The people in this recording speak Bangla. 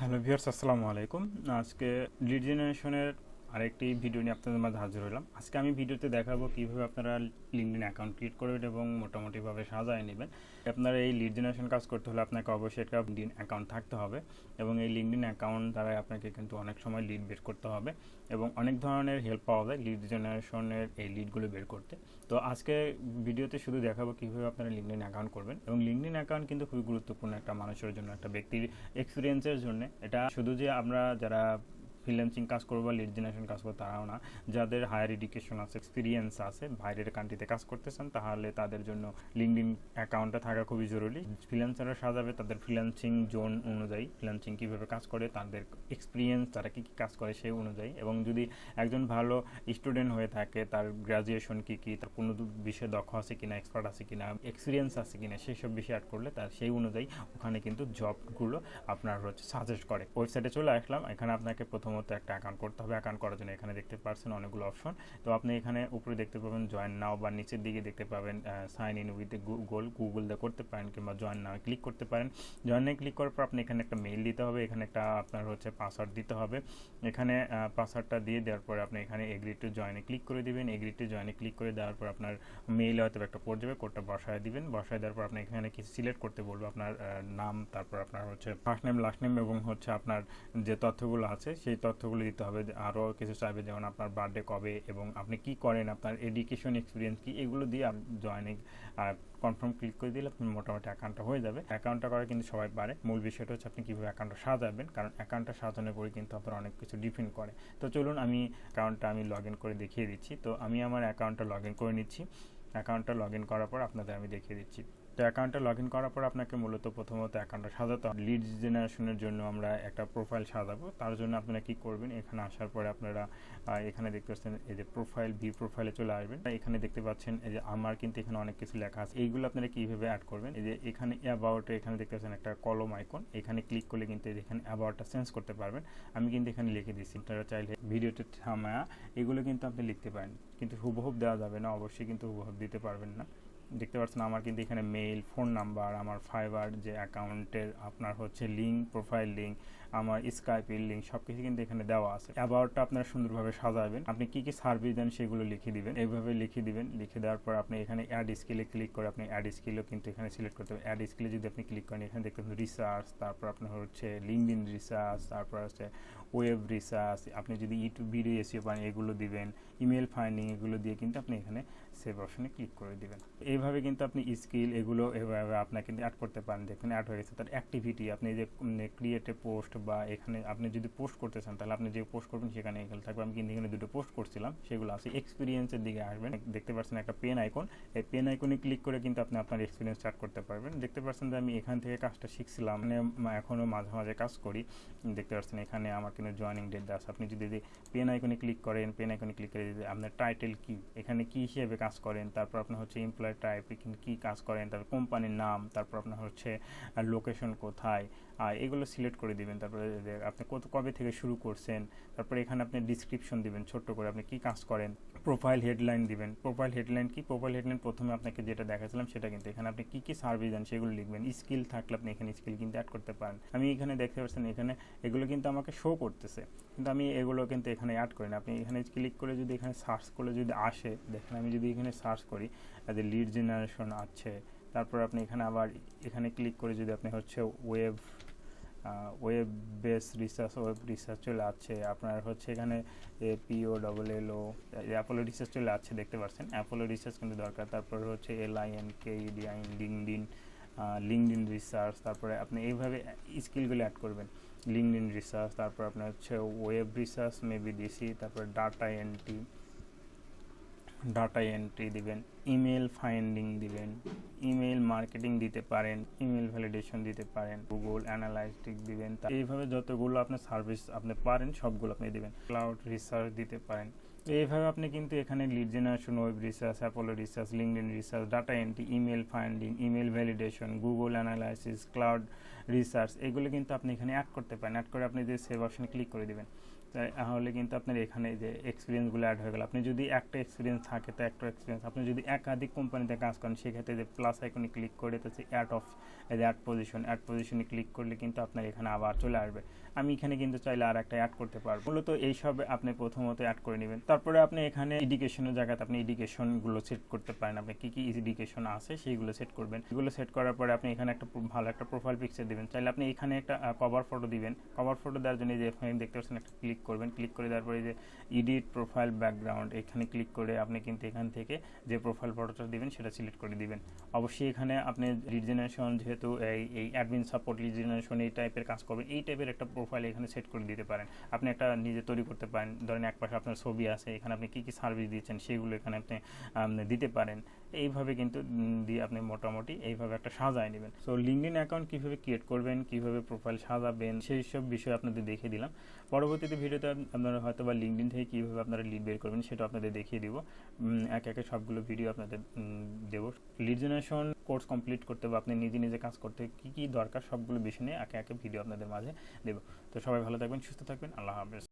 হ্যালো ভিউয়ার্স, আসসালামু আলাইকুম। আজকে লিড জেনারেশনের আরেকটি ভিডিও নিয়ে আপনাদের মাঝে হাজির হলাম। আজকে আমি ভিডিওতে দেখাবো কিভাবে আপনারা লিঙ্কডইন অ্যাকাউন্ট ক্রিয়েট করবেন এবং মোটামুটিভাবে সাজায় নেবেন। আপনারা এই লিড জেনারেশন কাজ করতে হলে আপনাকে অবশ্যই একটা লিঙ্কডইন অ্যাকাউন্ট থাকতে হবে এবং এই লিঙ্কডইন অ্যাকাউন্ট দ্বারা আপনাকে কিন্তু অনেক সময় লিড বের করতে হবে এবং অনেক ধরনের হেল্প পাওয়া যায় লিড জেনারেশনের এই লিডগুলো বের করতে। তো আজকে ভিডিওতে শুধু দেখাবো কীভাবে আপনারা লিঙ্কডইন অ্যাকাউন্ট করবেন এবং লিঙ্কডইন অ্যাকাউন্ট কিন্তু খুবই গুরুত্বপূর্ণ একটা মানুষের জন্য, একটা ব্যক্তির এক্সপিরিয়েন্সের জন্য। এটা শুধু যে আমরা যারা ফ্রিল্যান্সিং কাজ করবো বা লিড জেনারেশন কাজ করবো তারাও না, যাদের হায়ার এডুকেশন আছে, এক্সপিরিয়েন্স আছে, বাইরের কান্ট্রিতে কাজ করতেছেন, তাহলে তাদের জন্য লিঙ্কডইন অ্যাকাউন্টটা থাকা খুবই জরুরি। ফ্রিল্যান্সাররা সাজাবে তাদের ফ্রিল্যান্সিং জোন অনুযায়ী, ফ্রিল্যান্সিং কীভাবে কাজ করে, তাদের এক্সপিরিয়েন্স, তারা কী কী কাজ করে সেই অনুযায়ী। এবং যদি একজন ভালো স্টুডেন্ট হয়ে থাকে, তার গ্র্যাজুয়েশন কী কী, তার কোনো বিষয়ে দক্ষ আছে কিনা, এক্সপার্ট আছে কিনা, এক্সপিরিয়েন্স আছে কিনা, সেই সব বিষয়ে অ্যাড করলে তার সেই অনুযায়ী ওখানে কিন্তু জবগুলো আপনার সাজেস্ট করে। ওয়েবসাইটে চলে আসলাম, এখানে আপনাকে প্রথমত একটা অ্যাকাউন্ট করতে হবে। অ্যাকাউন্ট করার জন্য এখানে দেখতে পাচ্ছেন অনেকগুলো অপশন। তো আপনি এখানে উপরে দেখতে পাবেন জয়েন নাও, বা নিচের দিকে দেখতে পাবেন সাইন ইন উইথ গুগল দিয়ে করতে পারেন, কিংবা জয়েন নাও ক্লিক করতে পারেন। জয়েন নাও ক্লিক করার পর আপনি এখানে একটা মেইল দিতে হবে, এখানে একটা আপনার পাসওয়ার্ড দিতে হবে। এখানে পাসওয়ার্ডটা দিয়ে দেওয়ার পরে আপনি এখানে এগ্রি টু জয়েনে ক্লিক করে দিবেন। এগ্রি টু জয়েনে ক্লিক করে দেওয়ার পর আপনার মেইলে হয়তো একটা কোড যাবে, কোডটা বসায় দিবেন। বসায় দেওয়ার পর আপনি এখানে কিছু সিলেক্ট করতে বলবো, আপনার নাম, তারপর আপনার ফার্স্ট নেম, লাস্ট নেম এবং আপনার যে তথ্যগুলো আছে সেই তথ্যগুলো দিতে হবে। আরও কিছু চাইবে, যেমন আপনার বার্থডে কবে এবং আপনি কি করেন, আপনার এডুকেশন এক্সপিরিয়েন্স কি, এগুলো দিয়ে জয়েনিং কনফার্ম ক্লিক করে দিলে আপনি মোটামুটি অ্যাকাউন্টটা হয়ে যাবে। অ্যাকাউন্টটা করা কিন্তু সবাই পারে, মূল বিষয়টা হচ্ছে আপনি কীভাবে অ্যাকাউন্টটা সাজাবেন, কারণ অ্যাকাউন্টটা সাজানোর পরে কিন্তু আপনার অনেক কিছু ডিপেন্ড করে। তো চলুন আমি অ্যাকাউন্টটা লগ ইন করে দেখিয়ে দিচ্ছি। তো আমি আমার অ্যাকাউন্টটা লগ ইন করে নিচ্ছি। অ্যাকাউন্টটা লগ ইন করার পর আপনাদের আমি দেখিয়ে দিচ্ছি। তো অ্যাকাউন্টটা লগ ইন করার পর আপনাকে মূলত প্রথমত অ্যাকাউন্টটা সাজাতে হবে। লিড জেনারেশনের জন্য আমরা একটা প্রোফাইল সাজাবো, তার জন্য আপনারা কী করবেন, এখানে আসার পরে আপনারা এখানে দেখতে পাচ্ছেন এই যে প্রোফাইল, ভিউ প্রোফাইলে চলে আসবেন। এখানে দেখতে পাচ্ছেন এই যে আমার কিন্তু এখানে অনেক কিছু লেখা আছে, এইগুলো আপনারা কীভাবে অ্যাড করবেন। এই যে এখানে অ্যাবাউটে এখানে দেখতে পাচ্ছেন একটা কলম আইকন, এখানে ক্লিক করলে কিন্তু এখানে অ্যাবাউটটা চেঞ্জ করতে পারবেন। আমি কিন্তু এখানে লিখে দিচ্ছি, আপনারা চাইলে ভিডিওতে থামায়া এগুলো কিন্তু আপনি লিখতে পারেন, কিন্তু হুবহুব দেওয়া যাবে না, অবশ্যই কিন্তু হুবহুব দিতে পারবেন না। দেখতে পাচ্ছেন আমার কিন্তু এখানে মেইল, ফোন নাম্বার, আমার ফাইবার যে অ্যাকাউন্টের আপনার লিঙ্ক, প্রোফাইল লিঙ্ক, আমার স্কাইপের লিঙ্ক, সব কিছু কিন্তু এখানে দেওয়া আছে। অ্যাবাউটটা আপনারা সুন্দরভাবে সাজাবেন, আপনি কী কী সার্ভিস দেন সেগুলো লিখে দিবেন, এইভাবে লিখে দিবেন। লিখে দেওয়ার পর আপনি এখানে অ্যাড স্কিলে ক্লিক করে আপনি অ্যাড স্কিলও কিন্তু এখানে সিলেক্ট করতে হবে। অ্যাড স্কিলে যদি আপনি ক্লিক করেন, এখানে দেখতে পাচ্ছেন রিসার্চ, তারপর আপনার লিঙ্কডইন রিসার্চ, তারপর ওয়েব রিসার্চ, আপনি যদি ইউটিউব ভিডিও এসিও পান এগুলো দিবেন, ইমেল ফাইন্ডিং, এগুলো দিয়ে কিন্তু আপনি এখানে সেভ অপশনে ক্লিক করে দিবেন। এইভাবে কিন্তু আপনি স্কিল এগুলো এভাবে আপনার কিন্তু অ্যাড করতে পারেন। দেখুন অ্যাড হয়ে গেছে। তার অ্যাক্টিভিটি, আপনি যে ক্রিয়েটে পোস্ট, বা এখানে আপনি যদি পোস্ট করতে চান তাহলে আপনি যে পোস্ট করবেন সেখানে এগুলো থাকবে। আমি কিন্তু এখানে দুটো পোস্ট করছিলাম, সেগুলো আছে। এক্সপিরিয়েন্সের দিকে আসবেন, দেখতে পাচ্ছেন একটা পেন আইকন, এই পেন আইকনে ক্লিক করে কিন্তু আপনি আপনার এক্সপিরিয়েন্স স্টার্ট করতে পারবেন। দেখতে পাচ্ছেন যে আমি এখান থেকে কাজটা শিখছিলাম, এখনও মাঝে মাঝে কাজ করি। দেখতে পাচ্ছেন এখানে আমার কিন্তু জয়েনিং ডেট দেওয়া আছে। আপনি যদি পেন আইকনে ক্লিক করেন, পেন আইকনে ক্লিক করে যদি আপনার টাইটেল কি, এখানে কি হিসেবে কাজ করেন, তারপর আপনার এমপ্লয় টাইপ, কী কাজ করেন, তারপর কোম্পানির নাম, তারপর আপনার লোকেশন কোথায়, এগুলো সিলেক্ট করে দিবেন। তারপরে আপনি কবে থেকে শুরু করছেন, তারপরে এখানে আপনি ডিসক্রিপশন দিবেন ছোট্ট করে, আপনি কী কাজ করেন। প্রোফাইল হেডলাইন দিবেন। প্রোফাইল হেডলাইন কি, প্রোফাইল হেডলাইন প্রথমে আপনাকে যেটা দেখাচ্ছিলাম সেটা, কিন্তু এখানে আপনি কী কী সার্ভিস দেন সেগুলো লিখবেন। স্কিল থাকলে আপনি এখানে স্কিল কিন্তু অ্যাড করতে পারেন। আমি এখানে দেখতে পাচ্ছেন এখানে এগুলো কিন্তু আমাকে শো করতেছে, কিন্তু আমি এগুলো কিন্তু এখানে অ্যাড করি না। আপনি এখানে ক্লিক করে যদি এখানে সার্চ করলে যদি আসে, দেখেন আমি যদি এখানে সার্চ করি যে লিড জেনারেশন আছে, তারপর আপনি এখানে আবার এখানে ক্লিক করে যদি আপনি web base research, web research চলে আসছে। আপনার এখানে POLLO অ্যাপোলো রিসার্চ চলে আসছে, দেখতে পাচ্ছেন অ্যাপোলো রিসার্চ কিন্তু দরকার। তারপর LINKEDIN লিঙ্কডইন রিসার্চ। তারপরে আপনি এইভাবে স্কিলগুলো অ্যাড করবেন। লিঙ্কডইন রিসার্চ, তারপর আপনার ওয়েব রিসার্চ মেবি দিছি, তারপর ডাটা এন্ট্রি দিবেন, ইমেল ফাইন্ডিং দিবেন, ইমেল মার্কেটিং দিতে পারেন, ইমেল ভ্যালিডেশন দিতে পারেন, গুগল অ্যানালাইটিক দিবেন। এইভাবে যতগুলো আপনার সার্ভিস আপনি পারেন সবগুলো আপনি দিবেন। ক্লাউড রিসার্চ দিতে পারেন। এইভাবে আপনি কিন্তু এখানে lead generation, web research, Apollo research, LinkedIn research, data entry, email finding, email validation, Google analysis, cloud research, এগুলো কিন্তু আপনি এখানে অ্যাড করতে পারেন। অ্যাড করে আপনি যে সেভ অপশনে ক্লিক করে দিবেন, তাহলে কিন্তু আপনার এখানে যে এক্সপিরিয়েন্সগুলো অ্যাড হয়ে গেল। আপনি যদি একটা এক্সপিরিয়েন্স থাকে তো একটা এক্সপিরিয়েন্স, আপনি যদি একাধিক কোম্পানিতে কাজ করেন সেক্ষেত্রে যে প্লাস আইকনে ক্লিক করে তো অ্যাড পজিশনে ক্লিক করলে কিন্তু আপনার এখানে আবার চলে আসবে। আমি এখানে কিন্তু চাইলে আর একটা অ্যাড করতে পারবো। মূলত এইসব আপনি প্রথমত অ্যাড করে নেবেন। তারপরে আপনি এখানে এডুকেশনের জায়গাতে আপনি এডুকেশনগুলো সেট করতে পারেন। আপনি কী কী এডুকেশন আছে সেইগুলো সেট করবেন। এগুলো সেট করার পরে আপনি এখানে একটা ভালো একটা প্রোফাইল পিকচার দিবেন। চাইলে আপনি এখানে একটা কভার ফটো দিবেন। কভার ফটো দেওয়ার জন্য যে এখানে দেখতে পাচ্ছেন একটা ক্লিক করবেন। ক্লিক করে দেওয়ার পরে যে এডিট প্রোফাইল ব্যাকগ্রাউন্ড এখানে ক্লিক করে আপনি কিন্তু এখান থেকে যে প্রোফাইল ফটোটা দিবেন সেটা সিলেক্ট করে দিবেন। অবশ্যই এখানে আপনি লিড জেনারেশন যেহেতু এই অ্যাডমিন সাপোর্ট লিড জেনারেশন এই টাইপের কাজ করবেন, এই টাইপের একটা প্রোফাইল এখানে সেট করে দিতে পারেন। আপনি একটা নিজে তৈরি করতে পারেন। ধরেন এক পাশে আপনার ছবি আছে, এখানে আপনি কী কী সার্ভিস দিচ্ছেন সেগুলো এখানে আপনি দিতে পারেন। এইভাবে কিন্তু দিয়ে আপনি মোটামুটি এইভাবে একটা সাজায় নেবেন। সো লিঙ্কডইন অ্যাকাউন্ট কীভাবে ক্রিয়েট করবেন, কীভাবে প্রোফাইল সাজাবেন সেই সব বিষয় আপনাদের দেখিয়ে দিলাম। পরবর্তীতে ভিডিওতে আপনারা হয়তো বা লিঙ্কডইন থেকে কীভাবে আপনারা লিড বের করবেন সেটা আপনাদের দেখিয়ে দিব। এক একে সবগুলো ভিডিও আপনাদের দেবো। লিড জেনারেশন কোর্স কমপ্লিট করতে বা আপনি নিজে নিজে কাজ করতে কী কী দরকার সবগুলো বিষয় নিয়ে একে একে ভিডিও আপনাদের মাঝে দেবো। তো সবাই ভালো থাকবেন, সুস্থ থাকবেন, আল্লাহ হাফেজ।